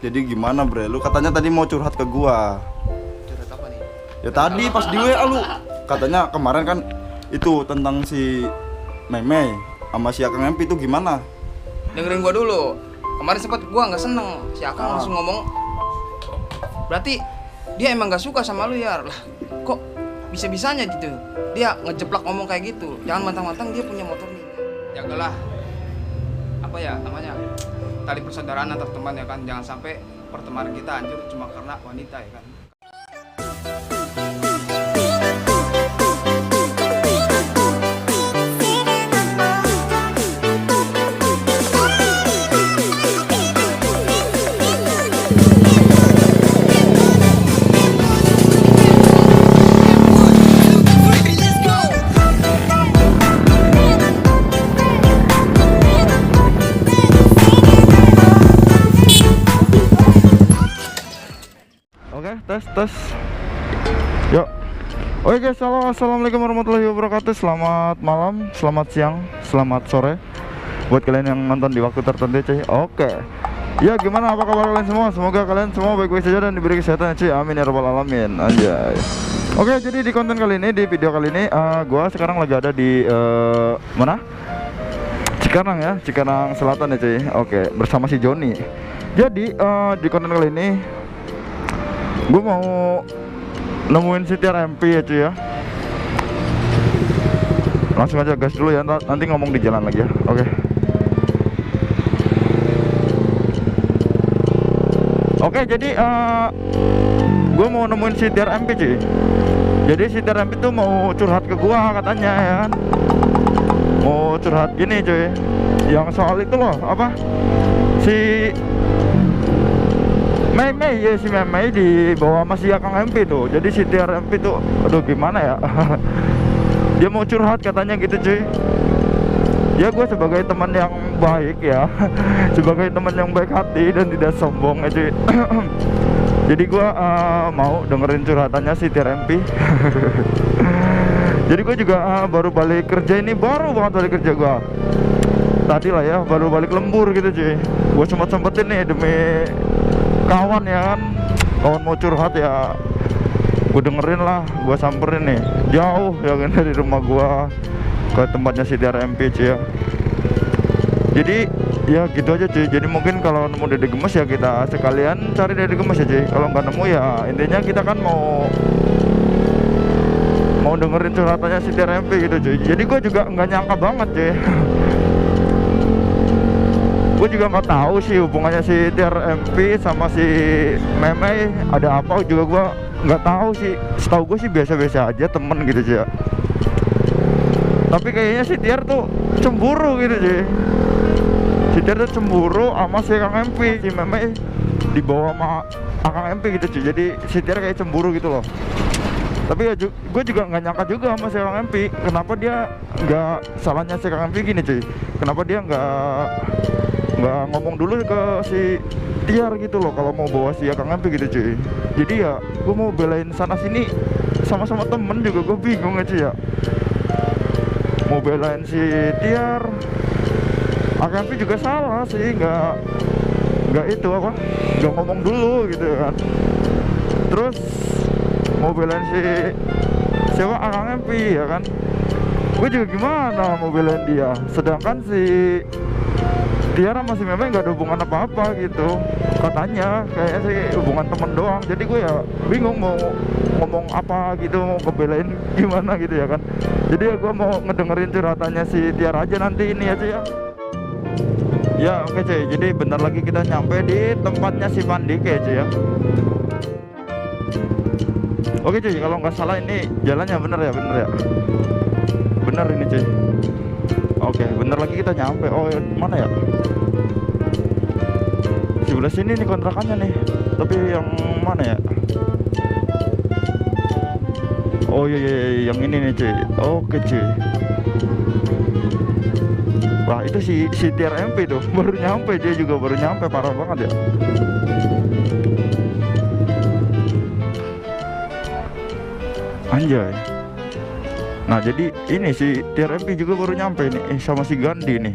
Jadi gimana bre? Lu katanya tadi mau curhat ke gua. Curhat apa nih? Ya tadi pas di WA lu katanya kemarin kan itu tentang si Meme sama si Akang MP itu gimana? Dengerin gua dulu. Kemarin sempet gua nggak seneng. Si Akang langsung ngomong, berarti dia emang nggak suka sama lu ya? Lah, kok bisa-bisanya gitu? Dia ngejeplak ngomong kayak gitu. Jangan mentang-mentang dia punya motor nih. Jagalah apa ya namanya, tali persaudaraan antar teman ya kan. Jangan sampai pertemanan kita hancur cuma karena wanita ya kan. Oke, tes. Yuk. Oke guys, halo, assalamualaikum warahmatullahi wabarakatuh. Selamat malam, selamat siang, selamat sore buat kalian yang nonton di waktu tertentu cuy. Oke. Ya gimana, apa kabar kalian semua? Semoga kalian semua baik-baik saja dan diberi kesehatan cuy. Amin ya rabbal alamin. Anjay. Oke, jadi di konten kali ini, di video kali ini gua sekarang lagi ada di mana? Cikarang ya, Cikarang Selatan ya cuy. Oke, bersama si Joni. Jadi di konten kali ini gue mau nemuin si Tiar MP ya cuy ya. Langsung aja gas dulu ya, nanti ngomong di jalan lagi ya. Oke, jadi gue mau nemuin si Tiar MP cuy. Jadi si Tiar MP tuh mau curhat ke gua katanya ya kan. Mau curhat gini cuy, yang soal itu loh, apa si Meme, ya si Meme di bawah masih Akang MP tuh. Jadi si Tiar MP tuh, aduh gimana ya. Dia mau curhat katanya gitu cuy. Ya gue sebagai teman yang baik ya, sebagai teman yang baik hati dan tidak sombong ya cuy. Jadi gue mau dengerin curhatannya si Tiar MP. Jadi gue juga baru balik kerja ini, baru banget balik kerja gue tadi lah ya, baru balik lembur gitu cuy. Gue sempetin nih demi kawan ya kan, kawan mau curhat ya, gue dengerin lah, gue samperin nih jauh ya kan dari rumah gue ke tempatnya si Tiar MP cuy ya. Jadi ya gitu aja cuy. Jadi mungkin kalau nemu Dede Gemes ya kita sekalian cari Dede Gemes ya cuy. Kalau nggak nemu ya intinya kita kan mau dengerin curhatannya si Tiar MP gitu cuy. Jadi gue juga nggak nyangka banget cuy. Gue juga nggak tahu sih hubungannya si Tiar MP sama si Meme ada apa, juga gue nggak tahu sih. Setahu gue sih biasa-biasa aja temen gitu cuy. Tapi kayaknya si Tiar tuh cemburu gitu cuy. Si Tiar tuh cemburu sama si Akang MP, si Meme di bawah sama Akang MP gitu cuy. Jadi si Tiar kayak cemburu gitu loh. Tapi ya gue juga nggak nyangka juga sama si Akang MP. Kenapa dia nggak, salahnya si Akang MP gini cuy, kenapa dia nggak ngomong dulu ke si Tiar gitu loh kalau mau bawa si Akang MP gitu cuy. Jadi ya gue mau belain sana sini, sama-sama temen juga gue bingung aja ya. Mau belain si Tiar, Akang MP juga salah sih, nggak itu apa, nggak ngomong dulu gitu kan. Terus mau belain si siapa, Akang MP ya kan. Gue juga gimana mau belain dia, sedangkan si Tiar sama si Meme nggak ada hubungan apa-apa gitu katanya, kayaknya sih hubungan temen doang. Jadi gue ya bingung mau ngomong apa gitu, mau ngebelain gimana gitu ya kan. Jadi ya gue mau ngedengerin curhatannya si Tiar aja nanti ini aja ya. Ya oke cuy, jadi bentar lagi kita nyampe di tempatnya si Pandi kayak cuy ya. Oke cuy, kalau nggak salah ini jalannya bener ya, bener ini cuy. Oke, bentar lagi kita nyampe. Oh mana ya? Sebelah sini nih kontrakannya nih. Tapi yang mana ya? Oh iya, yang ini nih cuy. Oke cuy. Wah itu si Tiar MP tuh baru nyampe, dia juga baru nyampe, parah banget ya. Anjay. Nah jadi ini si Tiar MP juga baru nyampe nih sama si Gandhi nih.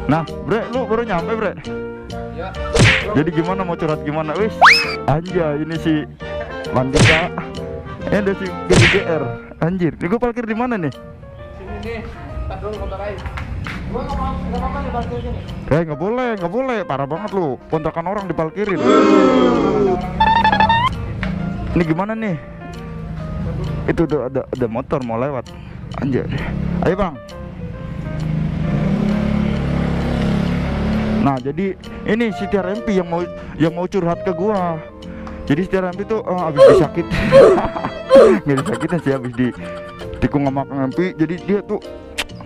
Nah bre, lu baru nyampe bre? Ya. Jadi gimana, mau curhat gimana? Wis, anjay, ini si Mandika. Ada si BGR. Anjir, ini gue parkir di mana nih? Sini nih, tak dulu motor aja. Gua nggak apa-apa nih parkir sini. Nggak boleh, parah banget lu. Kontrakan orang diparkirin. Ini gimana nih? Itu udah ada motor mau lewat. Anjir. Ayo bang. Nah jadi ini si TRMP yang mau curhat ke gua. Jadi si TRMP tuh abis disakit. Nggak disakitin sih, abis ditikung sama Kang MP. Jadi dia tuh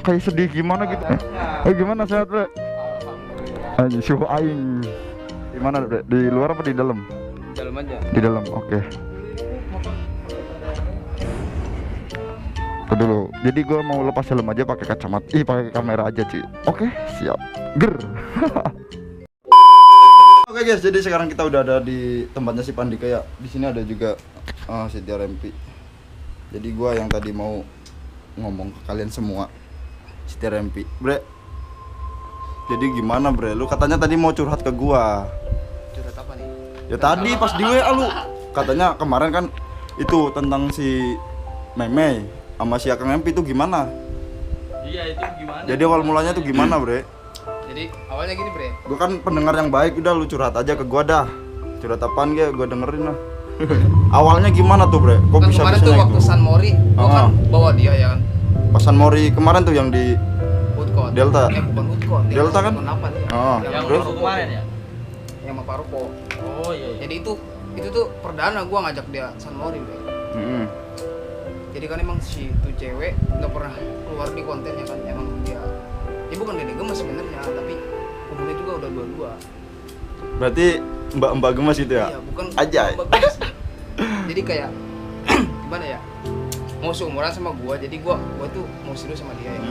kayak sedih gimana gitu. Gimana, sehat bre? Anjir, suhu aing. Di mana bre? Di luar apa di dalam? Di dalam aja. Di dalam, oke. Tuh dulu. Jadi gua mau lepas helm aja pakai kacamata. Pakai kamera aja sih. Oke, siap. Ger. Oke guys, jadi sekarang kita udah ada di tempatnya si Pandika ya. Di sini ada juga si TRMP. Jadi gua yang tadi mau ngomong ke kalian semua, si TRMP. Bre. Jadi gimana, Bre? Lu katanya tadi mau curhat ke gua. Curhat apa nih? Ya tadi pas di WA lu katanya kemarin kan itu tentang si Meme sama si Akang MP itu gimana? Iya, itu gimana? Jadi awal mulanya tuh gimana, Bre? Jadi awalnya gini, Bre. Gua kan pendengar yang baik, udah lu curhat aja ke gua dah. Curhat apaan ge, gua dengerin lah. Awalnya gimana tuh, Bre? Kok Kan bisa kemarin tuh waktu San Mori, gua kan bawa dia ya kan. Pasan Mori kemarin tuh yang di Woodcourt. Delta. Bukan Woodcourt. Delta kan? Apa ya? Yang terus kemarin ya? Yang sama Pak Rupo. Oh iya. Jadi itu tuh perdana gua ngajak dia San Mori, Bre. Jadi kan emang si itu cewek nggak pernah keluar di kontennya kan, emang dia bukan dede gemes sebenarnya, tapi umurnya juga udah 22. Berarti mbak gemes itu ya? Iya, bukan Aja. mbak gemes. Jadi kayak gimana ya? Mau seumuran sama gua, jadi gua tuh mau serius sama dia ya.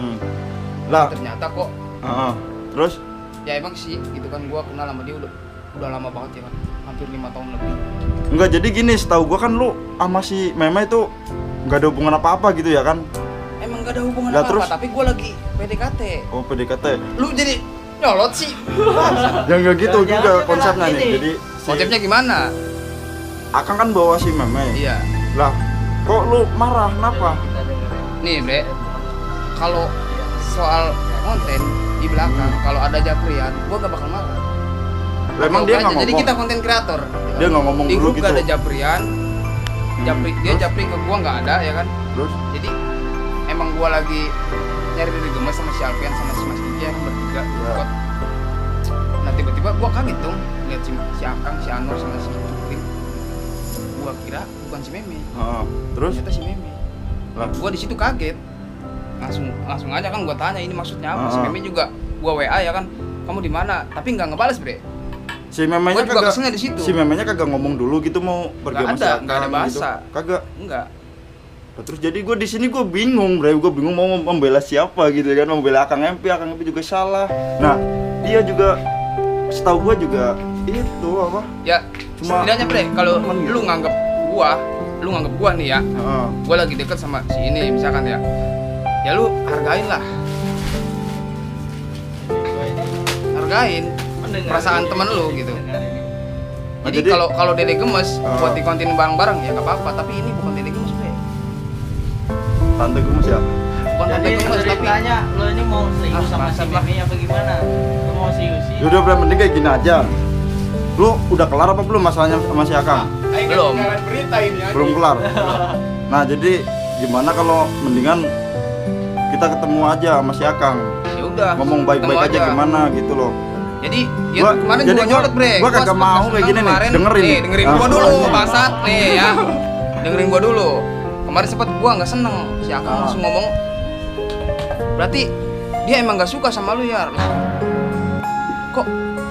Lah, Ternyata kok terus ya emang sih gitu kan, gua kenal sama dia udah lama banget ya kan, hampir 5 tahun lebih. enggak, jadi gini, setahu gua kan lu sama si Meme itu nggak ada hubungan apa-apa gitu ya kan? Emang gak ada hubungan Lah, apa-apa, terus? tapi gua lagi PDKT. Oh, PDKT. Lu jadi nyolot sih. Ya enggak gitu Jangan juga jangan konsepnya nih. ini. Jadi Konsepnya gimana? Akang kan bawa si Meme. Iya. Lah, kok lu marah? Kenapa? Nih, Bre. Kalau soal konten di belakang, kalau ada Japrian, gua gak bakal marah. Lah, emang dia Aja. nggak Jadi ngomong. kita konten kreator. Dia nggak ngomong di dulu grup gitu. gak ada Japrian. Dia Terus? Japri ke gua nggak ada ya kan. Terus? Jadi emang gua lagi nyari diri gemes sama si Alfian sama si Mas Kiki yang bertiga. Iya. Nah tiba-tiba gua kaget dong lihat si Akang, si Anwar sama si Putri. Gua kira bukan si Meme. Terus? Ternyata si Meme. Lah, Gua di situ kaget. Langsung aja kan gua tanya ini maksudnya apa. Si Ah. Meme juga gua WA ya kan. Kamu di mana? Tapi nggak ngebales, Bre. si Memenya Gua juga kagak keselnya di situ. Si Memenya kagak ngomong dulu gitu mau pergi Nggak sama si ada, Akang nggak ada bahasa. gitu. Kagak. Enggak. Nah, terus jadi gue di sini gue bingung, Bre. Gue bingung mau membela siapa gitu kan, membela Akang MP juga salah. Nah, dia juga setahu gue juga itu apa? Ya, Cuma setidaknya Bre, kalau temen gitu. lu nganggep gua nih ya, gua lagi deket sama si ini misalkan ya, ya lu hargain lah, hargain perasaan temen lu gitu. Nah, Jadi kalau dede gemes buat dikontin bareng-bareng ya nggak apa-apa, tapi ini bukan dede gemes Bre, Tante gemes ya? bukan tante Jadi gemes tapi ceritanya lo ini mau serius sama si masalah. Mimi apa gimana? Lo mau serius sih? Yaudah, Bre, mending kayak gini aja. Lu udah kelar apa belum masalahnya sama si Akang? belum. Belum kelar. Nah, jadi gimana kalau mendingan kita ketemu aja sama si Akang, Ya udah. ngomong baik-baik ketemu aja gimana gitu loh. Jadi ya Gua- kemarin jadi gua nyolot Bre. gua kagak sempet mau senang kayak gini nih, kemarin. dengerin Nih, nih. dengerin Ah. gua dulu, Basat nih ya. Dengerin gua dulu. Kemarin sempet gua nggak seneng, si Akang langsung ngomong, berarti dia emang nggak suka sama lu ya. Lah, kok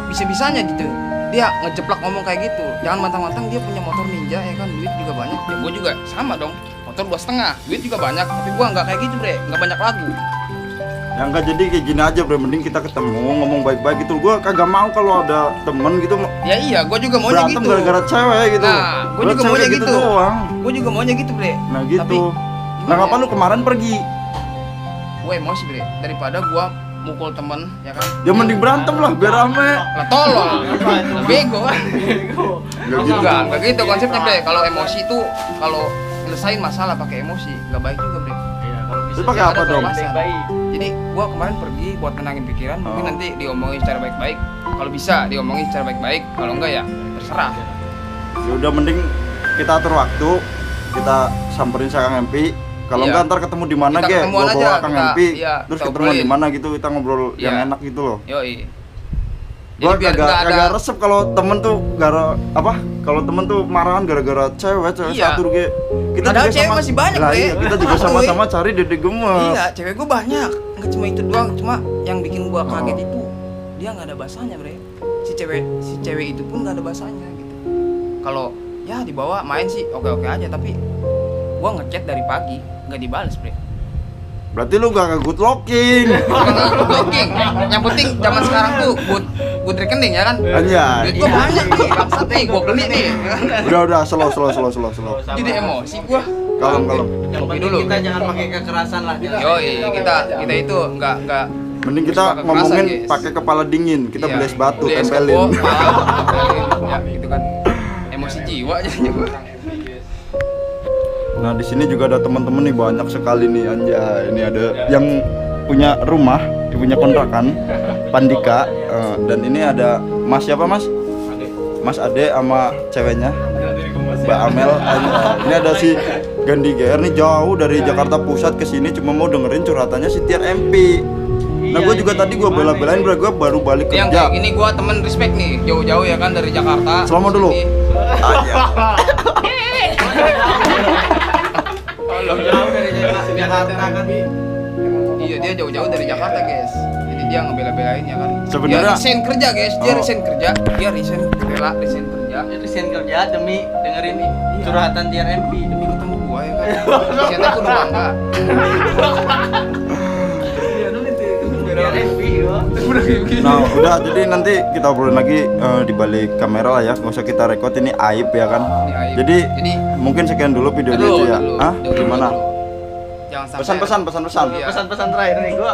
bisa-bisanya gitu dia ngejeplak ngomong kayak gitu. Jangan mantang-mantang dia punya motor Ninja ya kan, duit juga banyak. Ya gua juga sama dong, motor 2,5, duit juga banyak. Tapi gua nggak kayak gitu Bre, nggak banyak lagu. Ya enggak, jadi kayak gini aja, Bre, mending kita ketemu ngomong baik-baik gitu. Gua kagak mau kalau ada temen gitu Ya iya, gua juga maunya berantem gitu. gara-gara cewek gitu. Nah, gua Gua juga cewek maunya gitu. doang. Gua juga maunya gitu Bre. Nah Tapi gitu. Nah, gimana ngapa ya? lu kemarin pergi? Gue emosi Bre, daripada gue mukul temen ya kan. Ya mending berantem lah biar rame. Lah tolol. Bego kan. Enggak gitu konsepnya, Bre. Kalau emosi itu kalau nyelesain masalah pakai emosi enggak baik juga, Bre. Iya, kalau bisa Terus pakai sih apa ada dong? baik-baik. Jadi gua kemarin pergi buat tenangin pikiran, mungkin Oh. nanti diomongin secara baik-baik. Kalau bisa diomongin secara baik-baik, kalau enggak ya terserah. Ya udah mending kita atur waktu, kita samperin saya Kang MP. Kalau Iya. enggak ntar ketemu di mana Kita ge, ketemuan gua aja, bawa Kang kita- MP, iya, terus kita ketemuan di obrolin. mana gitu, kita ngobrol yang Iya. enak gitu loh. Yoi. Gua Jadi biar kagak nggak ada kagak resep kalau temen tuh gara apa? Kalau temen tuh marahan gara-gara cewek Iya. satu ge. Padahal cewek masih banyak, Lah Bre. iya, kita juga sama-sama cari dede gemes. Iya, cewek gua banyak. Enggak cuma itu doang, cuma yang bikin gua kaget itu dia nggak ada bahasanya, Bre. Si cewek itu pun nggak ada bahasanya gitu. Kalau ya dibawa main sih oke-oke aja, tapi gua ngechat dari pagi nggak dibales, Bre. Berarti lu gak good looking. Blocking. Yang penting zaman sekarang tuh good rekening ya kan. Anjay. Duit gua banyak nih, bangsat nih, gua beli nih. Udah slow. Sama. Jadi emosi gua. Kalem. Yang Kopi penting dulu. kita jangan pakai kekerasan lah. Yoi, kita itu enggak Mending kita suka kekerasan, ngomongin guys. pakai kepala dingin, kita Iya, beli es batu, beli es tempelin. kebo, tempelin. Ya gitu kan. Emosi jiwa jadinya gua. Nah di sini juga ada teman-teman nih banyak sekali nih anjay. Ini ada yang punya rumah, punya kontrakan, Pandika, dan ini ada Mas siapa Mas? Mas Ade sama ceweknya, Mbak Amel. Anjay. Ini ada si Gandhi GR nih jauh dari Jakarta Pusat ke sini cuma mau dengerin curhatannya si Tiar MP. Nah gue juga tadi gue bela-belain gue baru balik Yang kerja. kayak gini gua temen respect nih, jauh-jauh ya kan dari Jakarta. Selama dulu. Sini. Jauh dari Jakarta kan. Iya, dia jauh-jauh dari Jakarta, guys. Jadi dia ngebela-belain ya kan. Sebenarnya- dia resign kerja, guys. Dia Oh. resign kerja. Dia rela resign kerja Dia resign kerja demi dengerin curhatan Tiar MP. demi ketemu gua ya kan. Siapa aku udah bangga. Tiar MP gua. Nah udah jadi nanti kita obrolin lagi di balik kamera lah ya, nggak usah kita record ini aib ya kan. Ini aib. Jadi Jadi- mungkin sekian dulu videonya Dulu, itu ya. dulu, Hah? dulu, Gimana? dulu. Jangan sampai Pesan-pesan. Iya. Pesan-pesan terakhir nih gua.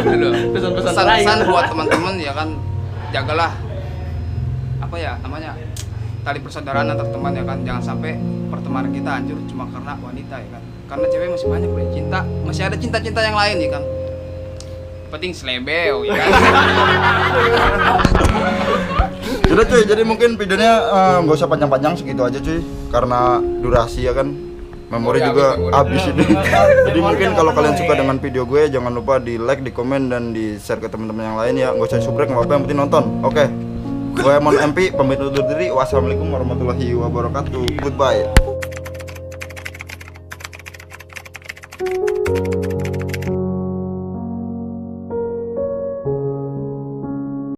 Dulu. Pesan-pesan Pesan-pesan terakhir. buat teman-teman ya kan, jagalah apa ya namanya tali persaudaraan antar teman ya kan, jangan sampai pertemanan kita hancur cuma karena wanita ya kan, karena cewek masih banyak bro, cinta masih ada cinta-cinta yang lain ya kan, penting selebeo ya kan. Udah cuy, jadi mungkin videonya nggak usah panjang-panjang segitu aja cuy, karena durasi ya kan, memori Memori juga habis, habis ini. Jadi mungkin kalau kalian suka dengan video gue, jangan lupa di like, di komen, dan di share ke teman-teman yang lain ya. Nggak usah subrek, nggak apa-apa, yang penting nonton. Oke, gue Mon MP, pamit undur diri. Wassalamualaikum warahmatullahi wabarakatuh. Goodbye.